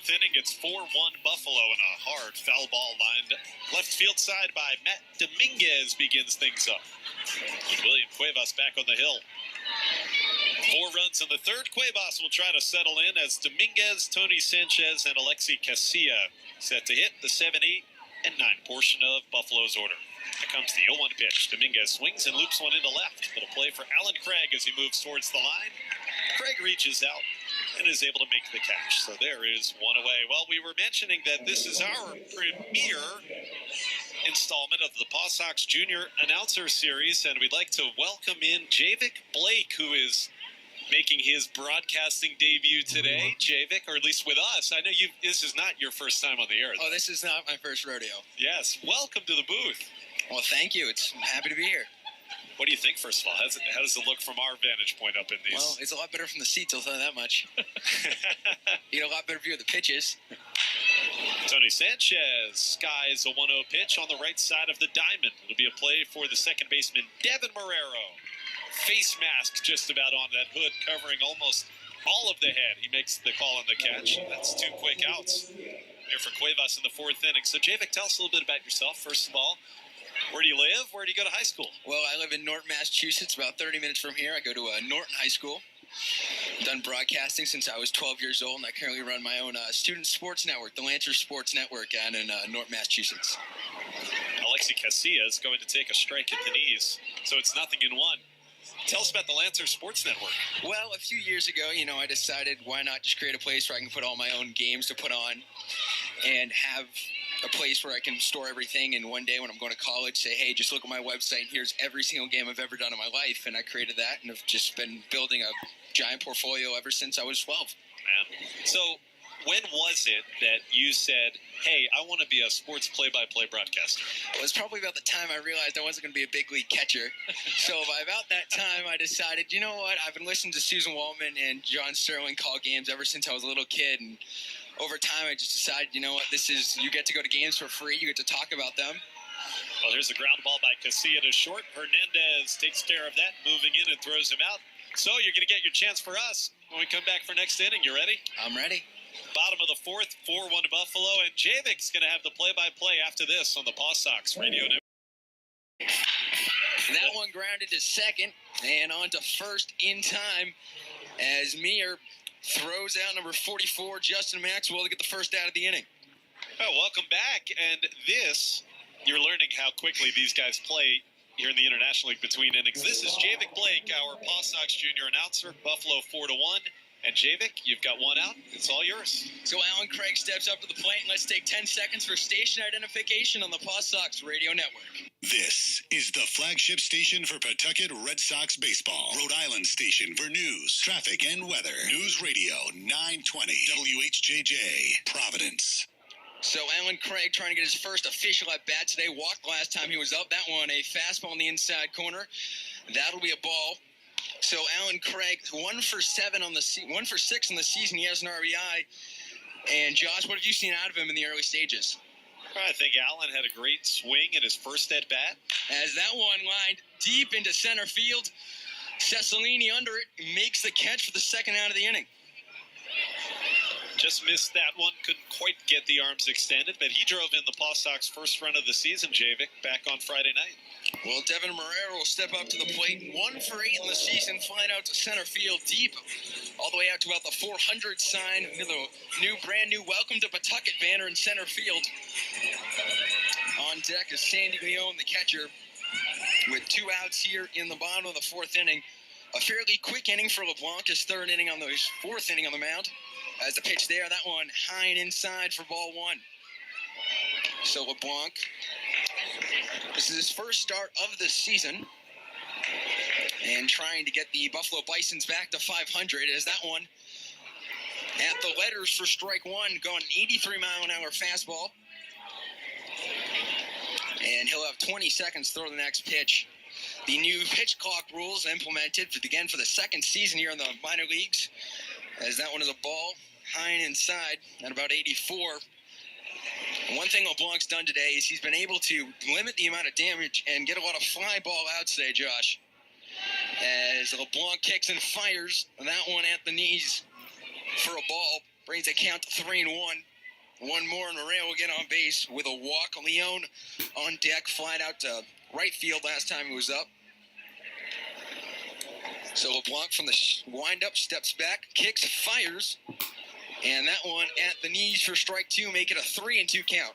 fourth inning. It's 4-1 Buffalo, and a hard foul ball lined left field side by Matt Dominguez begins things up. With William Cuevas back on the hill. 4 runs in the third. Cuevas will try to settle in as Dominguez, Tony Sanchez, and Alexi Casilla set to hit the 7, 8, and 9 portion of Buffalo's order. Here comes the 0-1 pitch. Dominguez swings and loops one into left, but a play for Alan Craig as he moves towards the line. Craig reaches out and is able to make the catch. So there is one away. Well, we were mentioning that this is our premiere installment of the PawSox Junior Announcer Series, and we'd like to welcome in Javik Blake, who is making his broadcasting debut today. Javik, or at least with us. I know this is not your first time on the air. Oh, this is not my first rodeo. Yes. Welcome to the booth. Well, thank you. I'm happy to be here. What do you think, first of all? How does it look from our vantage point up in these? Well, it's a lot better from the seats, I'll tell you that much. You get a lot better view of the pitches. Tony Sanchez skies a 1-0 pitch on the right side of the diamond. It'll be a play for the second baseman, Devin Montero. Face mask just about on that hood, covering almost all of the head. He makes the call on the catch. That's 2 quick outs here for Cuevas in the 4th inning. So, Javik, tell us a little bit about yourself, first of all. Where do you live? Where do you go to high school? Well, I live in Norton, Massachusetts, about 30 minutes from here. I go to Norton High School. I've done broadcasting since I was 12 years old, and I currently run my own student sports network, the Lancer Sports Network, down in Norton, Massachusetts. Alexi Casilla is going to take a strike at the knees, so it's 0-1. Tell us about the Lancer Sports Network. Well, a few years ago, I decided why not just create a place where I can put all my own games to put on and have a place where I can store everything, and one day when I'm going to college, say, hey, just look at my website, here's every single game I've ever done in my life, and I created that, and I've just been building a giant portfolio ever since I was 12. Man. So when was it that you said, hey, I want to be a sports play-by-play broadcaster? It was probably about the time I realized I wasn't going to be a big league catcher. So by about that time, I decided, you know what, I've been listening to Susan Waldman and John Sterling call games ever since I was a little kid, and over time, I just decided, you know what, you get to go to games for free. You get to talk about them. Well, there's a ground ball by Casilla to short. Hernandez takes care of that, moving in and throws him out. So you're going to get your chance for us when we come back for next inning. You ready? I'm ready. Bottom of the 4th, 4-1 to Buffalo, and Javik's going to have the play-by-play after this on the PawSox Radio Network. That one grounded to second and on to first in time as Meir throws out number 44, Justin Maxwell, to get the first out of the inning. Oh, welcome back. And you're learning how quickly these guys play here in the International League between innings. This is Javik Blake, our PawSox Junior announcer. Buffalo 4-1. And Javik, you've got one out. It's all yours. So Alan Craig steps up to the plate, and let's take 10 seconds for station identification on the PawSox Radio Network. This is the flagship station for Pawtucket Red Sox baseball. Rhode Island station for news, traffic, and weather. News Radio 920 WHJJ, Providence. So Alan Craig trying to get his first official at bat today. Walked last time he was up. That one, a fastball in the inside corner. That'll be a ball. So Alan Craig, 1 for 6 on the season. He has an RBI. And Josh, what have you seen out of him in the early stages? I think Alan had a great swing at his first at bat. As that one lined deep into center field, Cecilini under it makes the catch for the second out of the inning. Just missed that one. Couldn't quite get the arms extended, but he drove in the PawSox first run of the season, Javik, back on Friday night. Well, Devin Montero will step up to the plate. 1 for 8 in the season, flying out to center field deep, all the way out to about the 400 sign. The brand new Welcome to Pawtucket banner in center field. On deck is Sandy Leone, the catcher, with 2 outs here in the bottom of the 4th inning. A fairly quick inning for LeBlanc, his 4th inning on the mound. As the pitch there, that one high and inside for ball 1. So LeBlanc, this is his first start of the season, and trying to get the Buffalo Bisons back to 500 as that one at the letters for strike 1, going 83-mile-an-hour fastball. And he'll have 20 seconds to throw the next pitch. The new pitch clock rules implemented again for the second season here in the minor leagues, as that one is a ball high and inside at about 84. One thing LeBlanc's done today is he's been able to limit the amount of damage and get a lot of fly ball outs today, Josh. As LeBlanc kicks and fires that one at the knees for a ball. brings the count to 3-1. One more, and Montero will get on base with a walk. Leon on deck, flying out to right field last time he was up. So LeBlanc from the windup steps back, kicks, fires, and that one at the knees for strike two, make it a 3-2 count.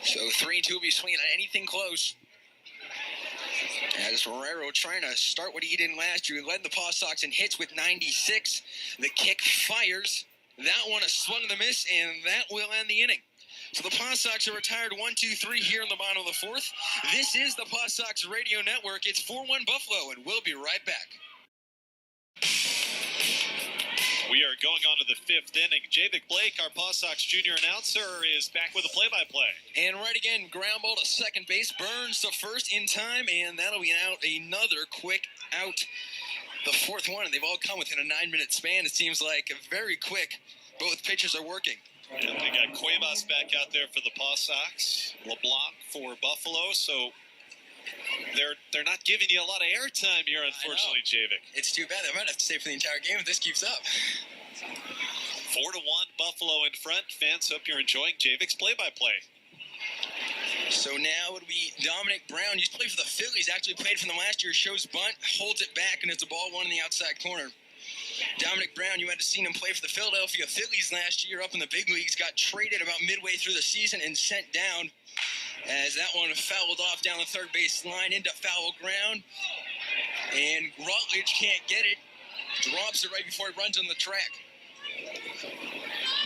So 3-2 will be swinging at anything close. As Montero trying to start what he did last year. He led the PawSox in hits with 96. The kick fires. That one a swung and a miss, and that will end the inning. So the PawSox are retired 1-2-3 here in the bottom of the fourth. This is the PawSox Radio Network. It's 4-1 Buffalo, and we'll be right back. We are going on to the fifth inning. Javik Blake, our PawSox junior announcer, is back with a play-by-play. And right again, ground ball to second base. Burns to first in time, and that'll be out. Another quick out. The fourth one, and they've all come within a 9-minute span. It seems like very quick. Both pitchers are working. And they got Cuevas back out there for the PawSox, LeBlanc for Buffalo, so they're not giving you a lot of airtime here, unfortunately, Javik. It's too bad. They might have to stay for the entire game if this keeps up. 4-1, Buffalo in front. Fans, hope you're enjoying Javik's play-by-play. So now it'll be Dominic Brown. Used to play for the Phillies. Actually played from the last year. Shows bunt, holds it back, and it's a ball one in the outside corner. Dominic Brown, you had seen him play for the Philadelphia Phillies last year up in the big leagues. Got traded about midway through the season and sent down as that one fouled off down the third base line into foul ground. And Rutledge can't get it. Drops it right before he runs on the track.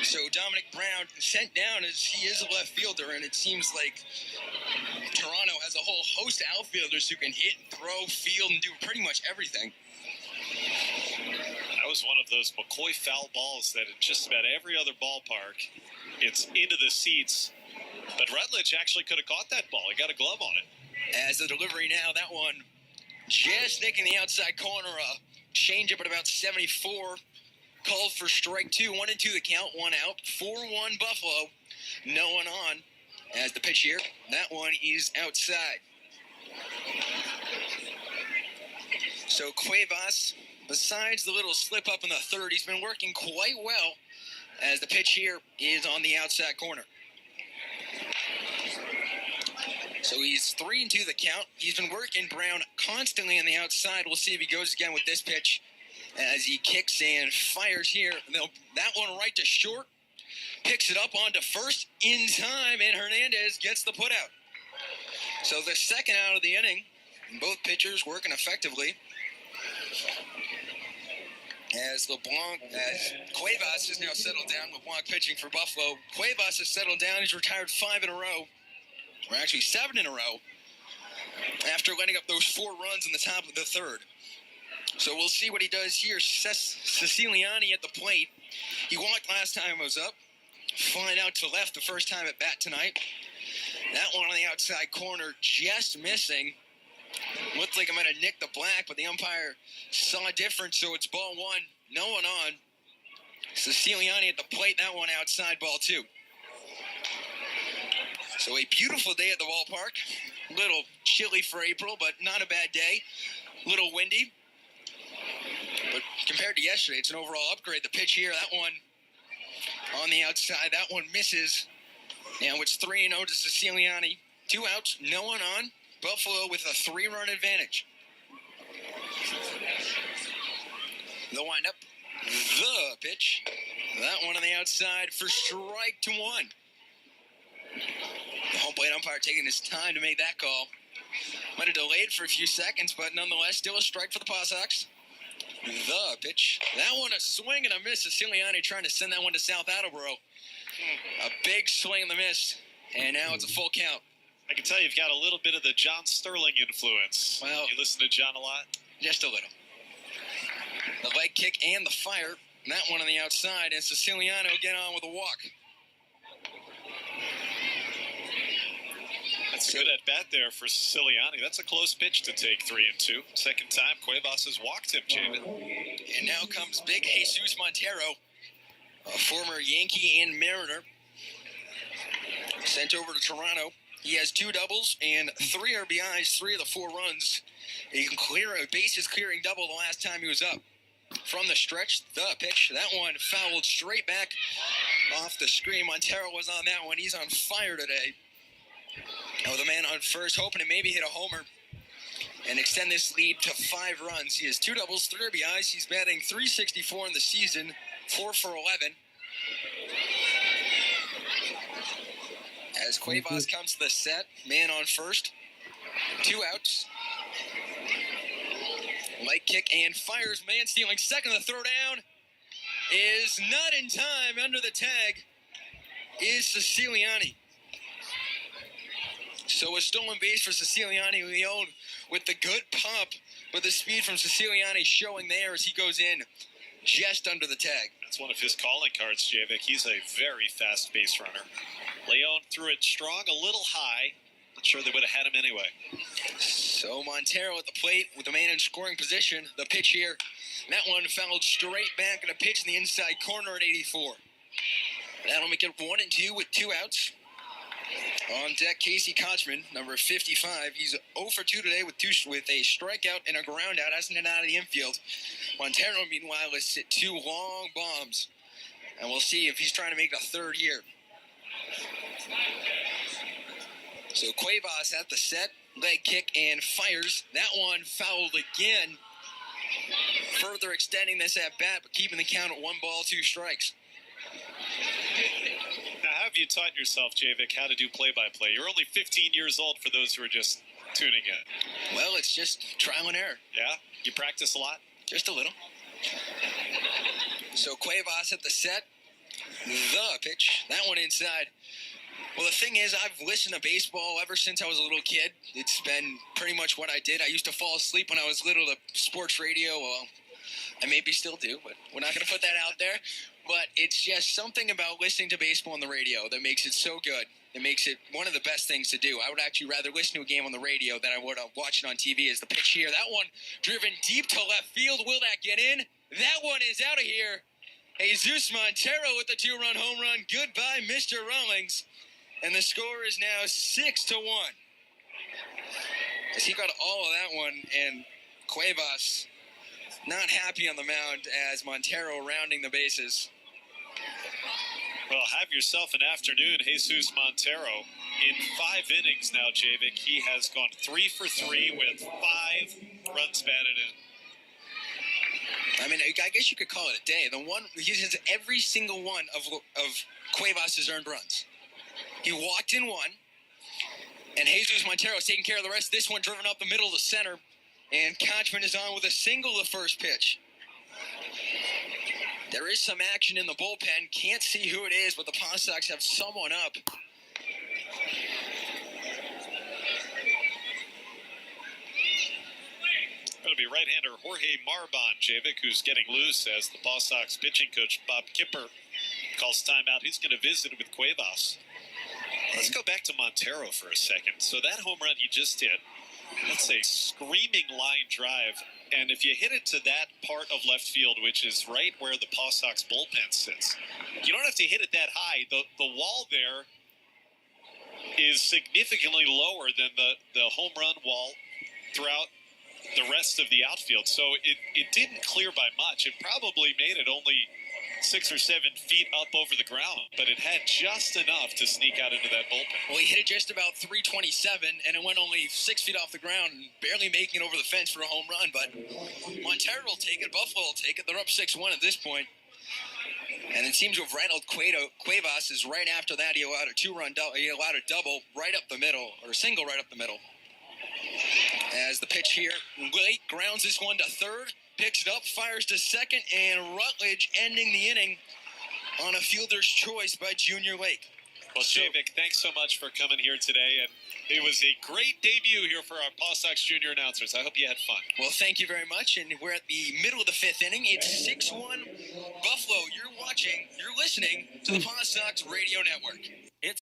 So Dominic Brown sent down as he is a left fielder, and it seems like Toronto has a whole host of outfielders who can hit, throw, field, and do pretty much everything. That was one of those McCoy foul balls that in just about every other ballpark, it's into the seats. But Rutledge actually could have caught that ball. He got a glove on it. As the delivery now, that one just nicking the outside corner. Change up at about 74. Called for strike two. 1-2 the count, one out. 4-1 Buffalo. No one on. As the pitch here, that one is outside. So Cuevas, besides the little slip up in the third, he's been working quite well as the pitch here is on the outside corner. So he's 3-2 the count. He's been working Brown constantly on the outside. We'll see if he goes again with this pitch as he kicks and fires here. That one right to short. Picks it up onto first in time, and Hernandez gets the putout. So the second out of the inning. Both pitchers working effectively. As Cuevas has now settled down. LeBlanc pitching for Buffalo. Cuevas has settled down. He's retired 5 in a row. Or actually 7 in a row. After letting up those 4 runs in the top of the third. So we'll see what he does here. Siciliani at the plate. He walked last time he was up. Flying out to left the first time at bat tonight. That one on the outside corner just missing. Looked like it might have nicked the black, but the umpire saw a difference, so it's ball one. No one on. Siciliani at the plate. That one outside, ball 2. So a beautiful day at the ballpark. A little chilly for April, but not a bad day. A little windy. But compared to yesterday, it's an overall upgrade. The pitch here, that one on the outside. That one misses. Now it's 3-0 to Siciliani. 2 outs, no one on. Buffalo with a 3-run advantage. The windup. The pitch. That one on the outside for strike to 1. The home plate umpire taking his time to make that call. Might have delayed for a few seconds, but nonetheless, still a strike for the PawSox. The pitch. That one a swing and a miss. Siciliani trying to send that one to South Attleboro. A big swing and a miss. And now it's a full count. I can tell you've got a little bit of the John Sterling influence. Well, you listen to John a lot? Just a little. The leg kick and the fire. That one on the outside. And Siciliano get on with a walk. That's a good at-bat there for Siciliani. That's a close pitch to take 3-2. Second time Cuevas has walked him, Jamin. And now comes big Jesus Montero, a former Yankee and Mariner. Sent over to Toronto. He has 2 doubles and 3 RBIs, 3 of the 4 runs. He can clear a bases clearing double the last time he was up. From the stretch, the pitch. That one fouled straight back off the screen. Montero was on that one. He's on fire today. Now the man on first, hoping to maybe hit a homer and extend this lead to 5 runs. He has 2 doubles, 3 RBIs. He's batting .364 in the season, 4 for 11. As Cuevas comes to the set, man on first, 2 outs. Light kick and fires, man stealing second. The throw down is not in time. Under the tag is Siciliani. So a stolen base for Siciliani. Leone with the good pop, but the speed from Siciliani showing there as he goes in just under the tag. That's one of his calling cards, Javik. He's a very fast base runner. Leone threw it strong, a little high. Not sure they would have had him anyway. So Montero at the plate with the man in scoring position. The pitch here. That one fouled straight back and a pitch in the inside corner at 84. That'll make it 1-2 with 2 outs. On deck, Casey Kochman, number 55. He's 0 for 2 today with a strikeout and a ground out. Hasn't hit out of the infield. Montero, meanwhile, has hit 2 long bombs. And we'll see if he's trying to make a third here. So Cuevas at the set. Leg kick and fires. That one fouled again. Further extending this at bat, but keeping the count at 1 ball, 2 strikes. Now, how have you taught yourself, Javik, how to do play-by-play? You're only 15 years old for those who are just tuning in. Well, it's just trial and error. Yeah? You practice a lot? Just a little. So Cuevas at the set. The pitch. That one inside. Well, the thing is, I've listened to baseball ever since I was a little kid. It's been pretty much what I did. I used to fall asleep when I was little to sports radio. Well, I maybe still do, but we're not going to put that out there. But it's just something about listening to baseball on the radio that makes it so good. It makes it one of the best things to do. I would actually rather listen to a game on the radio than I would watch it on TV. As the pitch here, that one driven deep to left field. Will that get in? That one is out of here. Jesus Montero with the 2-run home run. Goodbye, Mr. Rawlings. And the score is now 6-1. As he got all of that one, and Cuevas not happy on the mound as Montero rounding the bases. Well, have yourself an afternoon, Jesus Montero. In 5 innings now, Javik, he has gone 3 for 3 with 5 runs batted in. I mean, I guess you could call it a day. He has every single one of Cuevas' earned runs. He walked in 1, and Jesus Montero is taking care of the rest. This one driven up the middle to center, and Kochman is on with a single the first pitch. There is some action in the bullpen. Can't see who it is, but the PawSox have someone up. Going to be right-hander Jorge Marbon, Javik, who's getting loose as the PawSox pitching coach Bob Kipper calls timeout. He's going to visit with Cuevas. Let's go back to Montero for a second. So that home run he just hit, that's a screaming line drive. And if you hit it to that part of left field, which is right where the PawSox bullpen sits, you don't have to hit it that high. The wall there is significantly lower than the home run wall throughout the rest of the outfield. So it didn't clear by much. It probably made it only 6 or 7 feet up over the ground, but it had just enough to sneak out into that bullpen. Well, he hit it just about 327, and it went only 6 feet off the ground, barely making it over the fence for a home run. But Montero will take it. Buffalo will take it. They're up 6-1 at this point. And it seems to have rattled Cuevas. Is right after that, he allowed a 2-run double. He allowed a double right up the middle, or a single right up the middle. As the pitch here, Blake grounds this one to third. Picks it up, fires to second, and Rutledge ending the inning on a fielder's choice by Junior Lake. Well, Javik, thanks so much for coming here today, and it was a great debut here for our PawSox junior announcers. I hope you had fun. Well, thank you very much, and we're at the middle of the 5th inning. It's 6-1 Buffalo. You're listening to the PawSox Radio Network. It's